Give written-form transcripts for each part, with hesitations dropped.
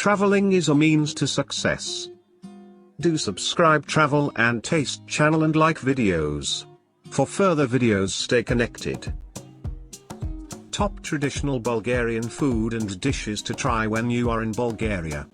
Traveling is a means to success. Do subscribe Travel and Taste channel and like videos. For further videos, stay connected. Top traditional Bulgarian food and dishes to try when you are in Bulgaria.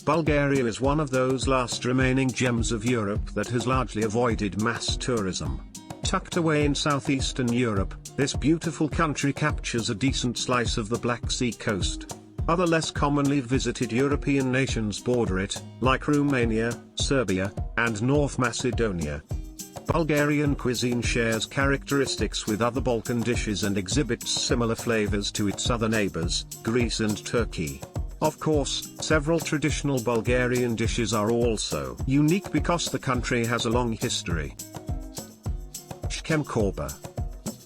Bulgaria is one of those last remaining gems of Europe that has largely avoided mass tourism. Tucked away in southeastern Europe, this beautiful country captures a decent slice of the Black Sea coast. Other less commonly visited European nations border it, like Romania, Serbia, and North Macedonia. Bulgarian cuisine shares characteristics with other Balkan dishes and exhibits similar flavors to its other neighbors, Greece and Turkey. Of course, several traditional Bulgarian dishes are also unique because the country has a long history. Shkembe Chorba.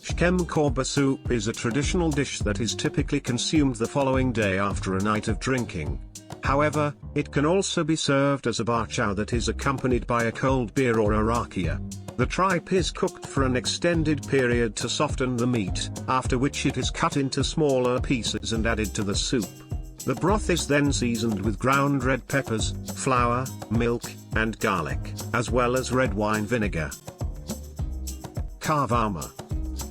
Shkembe Chorba soup is a traditional dish that is typically consumed the following day after a night of drinking. However, it can also be served as a barchow that is accompanied by a cold beer or a rakia. The tripe is cooked for an extended period to soften the meat, after which it is cut into smaller pieces and added to the soup. The broth is then seasoned with ground red peppers, flour, milk, and garlic, as well as red wine vinegar. Kavarma.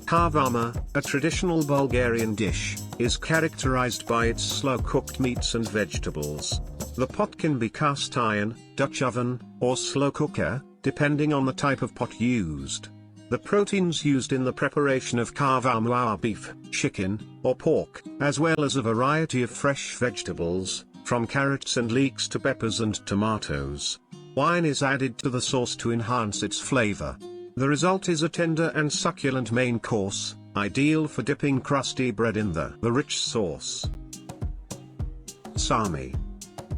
Kavarma, a traditional Bulgarian dish, is characterized by its slow-cooked meats and vegetables. The pot can be cast iron, Dutch oven, or slow cooker, depending on the type of pot used. The proteins used in the preparation of kavarma are beef, chicken, or pork, as well as a variety of fresh vegetables, from carrots and leeks to peppers and tomatoes. Wine is added to the sauce to enhance its flavor. The result is a tender and succulent main course, ideal for dipping crusty bread in the rich sauce. Sarmi.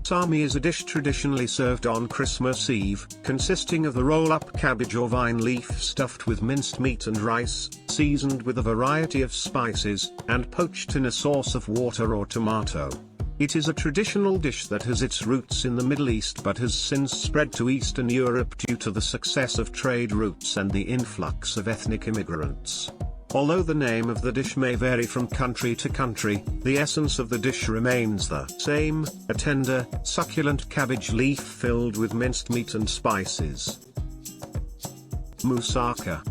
Sarmi is a dish traditionally served on Christmas Eve, consisting of the roll-up cabbage or vine leaf stuffed with minced meat and rice, seasoned with a variety of spices, and poached in a sauce of water or tomato. It is a traditional dish that has its roots in the Middle East but has since spread to Eastern Europe due to the success of trade routes and the influx of ethnic immigrants. Although the name of the dish may vary from country to country, the essence of the dish remains the same, a tender, succulent cabbage leaf filled with minced meat and spices. Moussaka.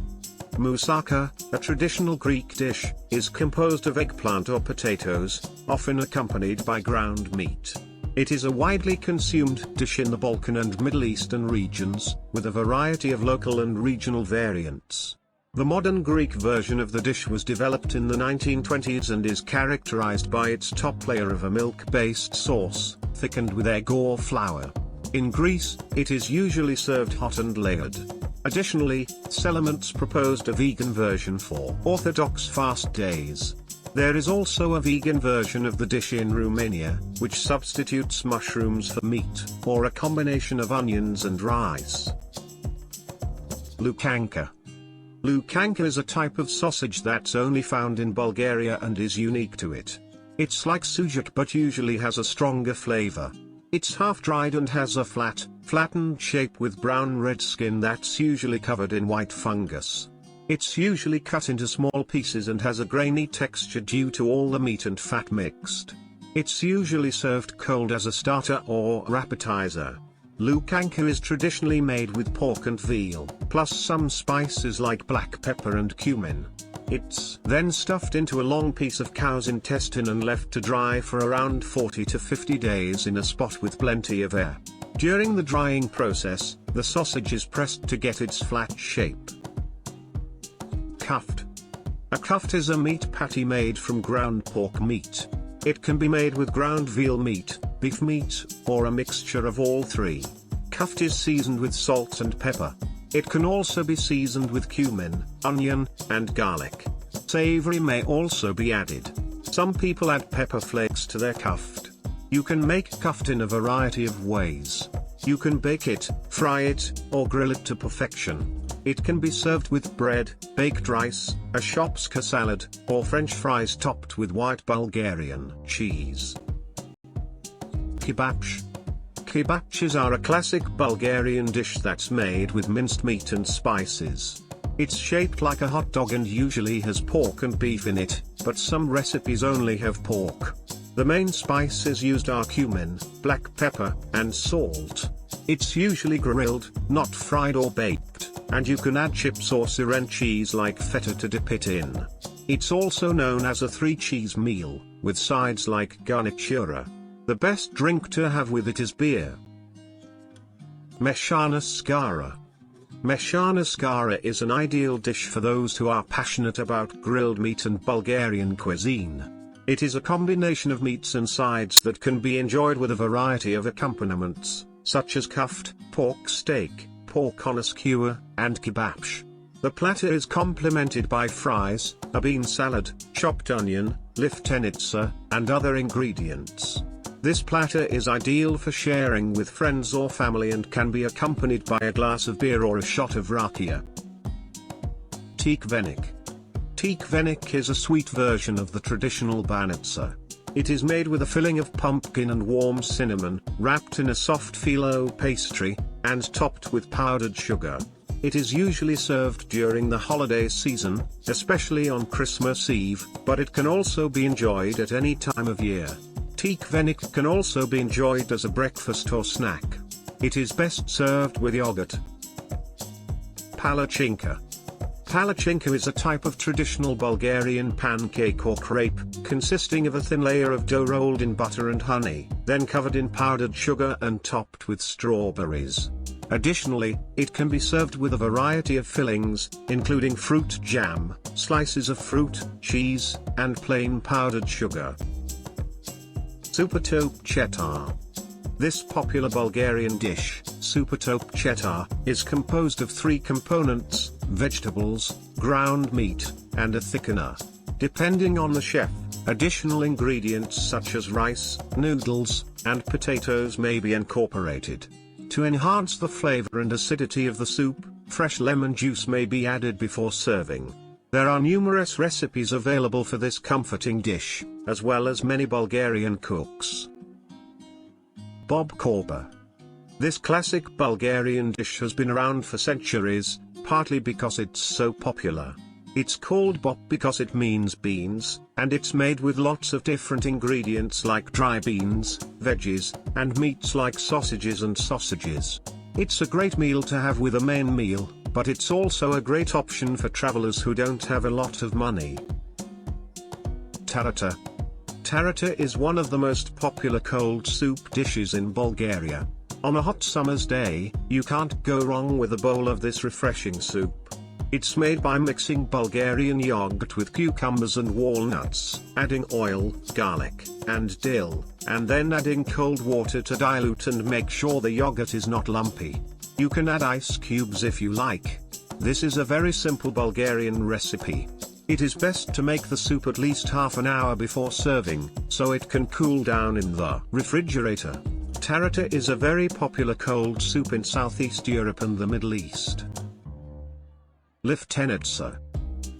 Moussaka, a traditional Greek dish, is composed of eggplant or potatoes, often accompanied by ground meat. It is a widely consumed dish in the Balkan and Middle Eastern regions, with a variety of local and regional variants. The modern Greek version of the dish was developed in the 1920s and is characterized by its top layer of a milk-based sauce, thickened with egg or flour. In Greece, it is usually served hot and layered. Additionally, Seliments proposed a vegan version for Orthodox fast days. There is also a vegan version of the dish in Romania, which substitutes mushrooms for meat, or a combination of onions and rice. Lukanka. Lukanka is a type of sausage that's only found in Bulgaria and is unique to it. It's like sujuk but usually has a stronger flavor. It's half-dried and has a flattened shape with brown-red skin that's usually covered in white fungus. It's usually cut into small pieces and has a grainy texture due to all the meat and fat mixed. It's usually served cold as a starter or appetizer. Lukanka is traditionally made with pork and veal, plus some spices like black pepper and cumin. It's then stuffed into a long piece of cow's intestine and left to dry for around 40 to 50 days in a spot with plenty of air. During the drying process, the sausage is pressed to get its flat shape. Kufte. A kufte is a meat patty made from ground pork meat. It can be made with ground veal meat, beef meat, or a mixture of all three. Kufte is seasoned with salt and pepper. It can also be seasoned with cumin, onion, and garlic. Savory may also be added. Some people add pepper flakes to their kufte. You can make kufte in a variety of ways. You can bake it, fry it, or grill it to perfection. It can be served with bread, baked rice, a Shopska salad, or French fries topped with white Bulgarian cheese. Kebapche. Kebapches are a classic Bulgarian dish that's made with minced meat and spices. It's shaped like a hot dog and usually has pork and beef in it, but some recipes only have pork. The main spices used are cumin, black pepper, and salt. It's usually grilled, not fried or baked, and you can add chips or Sirene cheese like feta to dip it in. It's also known as a three-cheese meal, with sides like garnitura. The best drink to have with it is beer. Meshana Skara. Meshana Skara is an ideal dish for those who are passionate about grilled meat and Bulgarian cuisine. It is a combination of meats and sides that can be enjoyed with a variety of accompaniments, such as Kufte, pork steak, pork on a skewer, and Kebapche. The platter is complemented by fries, a bean salad, chopped onion, Lyutenitsa, and other ingredients. This platter is ideal for sharing with friends or family and can be accompanied by a glass of beer or a shot of rakia. Tikvenik. Tikvenik is a sweet version of the traditional Banitsa. It is made with a filling of pumpkin and warm cinnamon, wrapped in a soft phyllo pastry, and topped with powdered sugar. It is usually served during the holiday season, especially on Christmas Eve, but it can also be enjoyed at any time of year. Tikvenik can also be enjoyed as a breakfast or snack. It is best served with yogurt. Palachinka. Palachinka is a type of traditional Bulgarian pancake or crepe, consisting of a thin layer of dough rolled in butter and honey, then covered in powdered sugar and topped with strawberries. Additionally, it can be served with a variety of fillings, including fruit jam, slices of fruit, cheese, and plain powdered sugar. Supa Topcheta. This popular Bulgarian dish, Supa Topcheta, is composed of three components: vegetables, ground meat, and a thickener. Depending on the chef, additional ingredients such as rice, noodles, and potatoes may be incorporated. To enhance the flavor and acidity of the soup, fresh lemon juice may be added before serving. There are numerous recipes available for this comforting dish, as well as many Bulgarian cooks. Shkembe Chorba. This classic Bulgarian dish has been around for centuries, partly because it's so popular. It's called bop because it means beans, and it's made with lots of different ingredients like dry beans, veggies, and meats like sausages and sausages. It's a great meal to have with a main meal, but it's also a great option for travelers who don't have a lot of money. Tarator. Tarator is one of the most popular cold soup dishes in Bulgaria. On a hot summer's day, you can't go wrong with a bowl of this refreshing soup. It's made by mixing Bulgarian yogurt with cucumbers and walnuts, adding oil, garlic, and dill, and then adding cold water to dilute and make sure the yogurt is not lumpy. You can add ice cubes if you like. This is a very simple Bulgarian recipe. It is best to make the soup at least half an hour before serving, so it can cool down in the refrigerator. Tarator is a very popular cold soup in Southeast Europe and the Middle East. Lyutenitsa.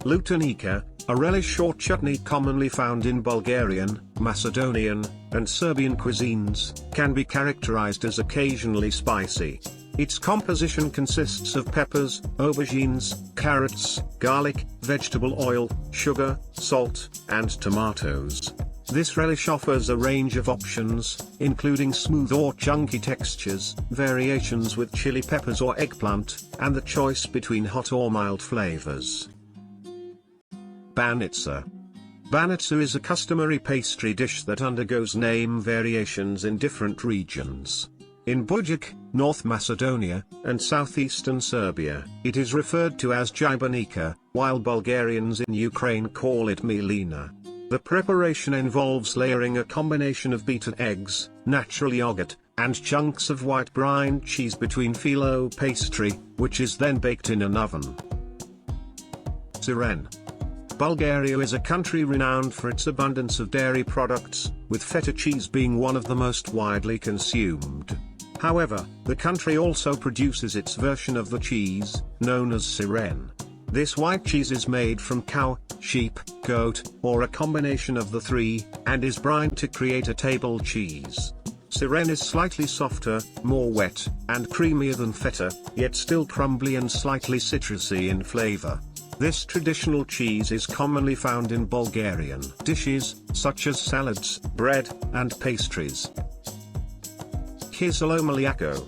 Lukanka, a relish or chutney commonly found in Bulgarian, Macedonian, and Serbian cuisines, can be characterized as occasionally spicy. Its composition consists of peppers, aubergines, carrots, garlic, vegetable oil, sugar, salt, and tomatoes. This relish offers a range of options, including smooth or chunky textures, variations with chili peppers or eggplant, and the choice between hot or mild flavors. Banitsa. Banitsa is a customary pastry dish that undergoes name variations in different regions. In Bulgaria, North Macedonia, and southeastern Serbia, it is referred to as jabanika, while Bulgarians in Ukraine call it milina. The preparation involves layering a combination of beaten eggs, natural yogurt, and chunks of white brine cheese between phyllo pastry, which is then baked in an oven. Sirene. Bulgaria is a country renowned for its abundance of dairy products, with feta cheese being one of the most widely consumed. However, the country also produces its version of the cheese, known as Sirene. This white cheese is made from cow, sheep, goat, or a combination of the three, and is brined to create a table cheese. Sirene is slightly softer, more wet, and creamier than feta, yet still crumbly and slightly citrusy in flavor. This traditional cheese is commonly found in Bulgarian dishes, such as salads, bread, and pastries. Kiselo Mlyako.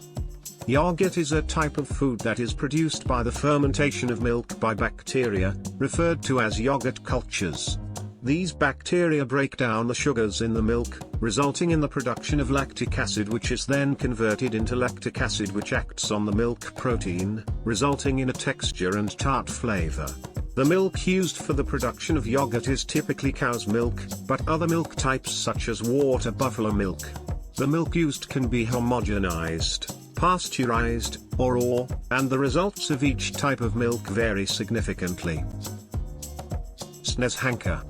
Yogurt is a type of food that is produced by the fermentation of milk by bacteria, referred to as yogurt cultures. These bacteria break down the sugars in the milk, resulting in the production of lactic acid, which is then converted into lactic acid, which acts on the milk protein, resulting in a texture and tart flavor. The milk used for the production of yogurt is typically cow's milk, but other milk types such as water buffalo milk. The milk used can be homogenized, pasteurized, or raw, and the results of each type of milk vary significantly. Snezhanka.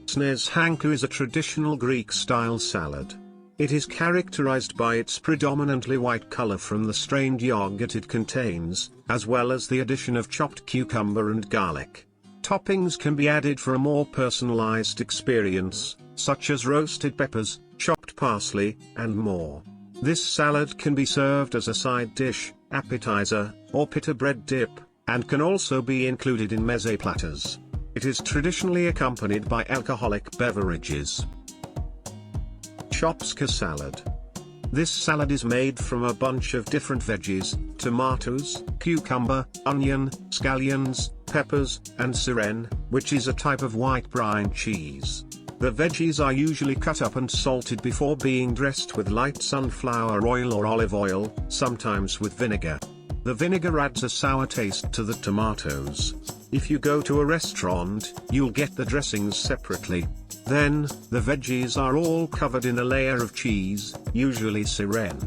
Snezhanka is a traditional Greek-style salad. It is characterized by its predominantly white color from the strained yogurt it contains, as well as the addition of chopped cucumber and garlic. Toppings can be added for a more personalized experience, such as roasted peppers, chopped parsley, and more. This salad can be served as a side dish, appetizer, or pita bread dip, and can also be included in meze platters. It is traditionally accompanied by alcoholic beverages. Shopska Salad. This salad is made from a bunch of different veggies: tomatoes, cucumber, onion, scallions, peppers, and Sirene, which is a type of white brine cheese. The veggies are usually cut up and salted before being dressed with light sunflower oil or olive oil, sometimes with vinegar. The vinegar adds a sour taste to the tomatoes. If you go to a restaurant, you'll get the dressings separately. Then, the veggies are all covered in a layer of cheese, usually Sirene.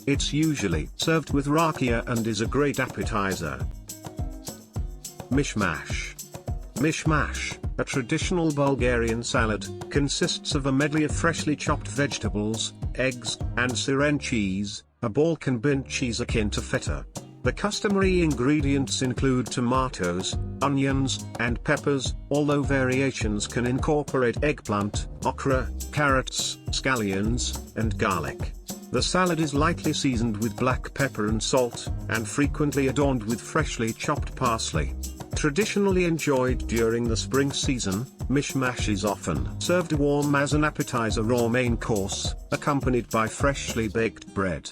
It's usually served with rakia and is a great appetizer. Mish-Mash. Mish-Mash, a traditional Bulgarian salad, consists of a medley of freshly chopped vegetables, eggs, and Sirene cheese, a Balkan burnt cheese akin to feta. The customary ingredients include tomatoes, onions, and peppers, although variations can incorporate eggplant, okra, carrots, scallions, and garlic. The salad is lightly seasoned with black pepper and salt, and frequently adorned with freshly chopped parsley. Traditionally enjoyed during the spring season, Mish-Mash is often served warm as an appetizer or main course, accompanied by freshly baked bread.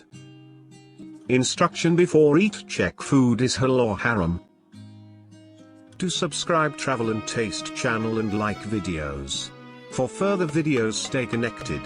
Instruction before eat: check food is halal or haram. Do subscribe Travel and Taste channel and like videos. For further videos, stay connected.